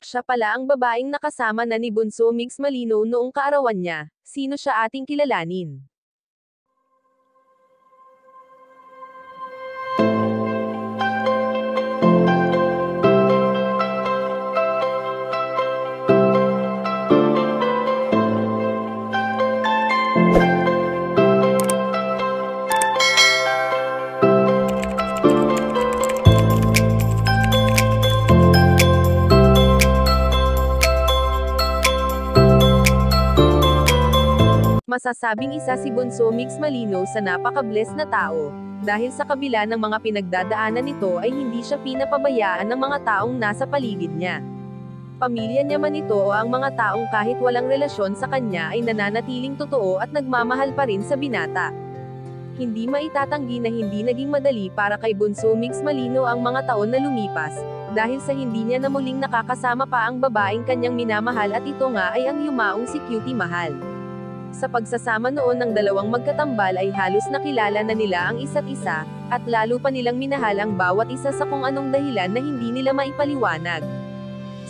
Siya pala ang babaeng nakasama na ni Bunso Mix Malino noong kaarawan niya. Sino siya ating kilalanin? Masasabing isa si Bunso Mix Malino sa napaka-blessed na tao, dahil sa kabila ng mga pinagdadaanan nito ay hindi siya pinapabayaan ng mga taong nasa paligid niya. Pamilya niya man ito o ang mga taong kahit walang relasyon sa kanya ay nananatiling totoo at nagmamahal pa rin sa binata. Hindi maitatanggi na hindi naging madali para kay Bunso Mix Malino ang mga taon na lumipas, dahil sa hindi niya na muling nakakasama pa ang babaeng kanyang minamahal at ito nga ay ang yumaong si Cutie Mahal. Sa pagsasama noon ng dalawang magkatambal ay halos nakilala na nila ang isa't isa, at lalo pa nilang minahal ang bawat isa sa kung anong dahilan na hindi nila maipaliwanag.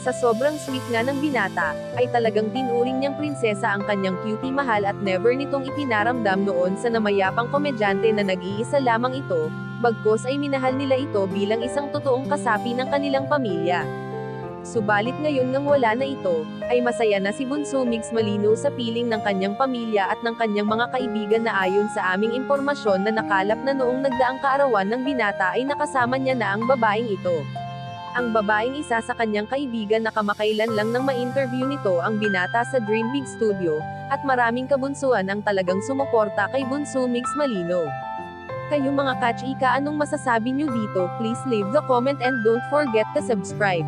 Sa sobrang sweet nga ng binata, ay talagang tinuring niyang prinsesa ang kanyang Cutie Mahal at never nitong ipinaramdam noon sa namayapang komedyante na nag-iisa lamang ito, bagkus ay minahal nila ito bilang isang totoong kasapi ng kanilang pamilya. Subalit ngayon ngang wala na ito, ay masaya na si Bunso Mix Malino sa piling ng kanyang pamilya at ng kanyang mga kaibigan na ayon sa aming impormasyon na nakalap na noong nagdaang kaarawan ng binata ay nakasama niya na ang babaeng ito. Ang babaeng isa sa kanyang kaibigan na kamakailan lang nang ma-interview nito ang binata sa Dream Big Studio, at maraming kabunsuan ang talagang sumuporta kay Bunso Mix Malino. Kayo mga kachika, anong masasabi niyo dito? Please leave the comment and don't forget to subscribe.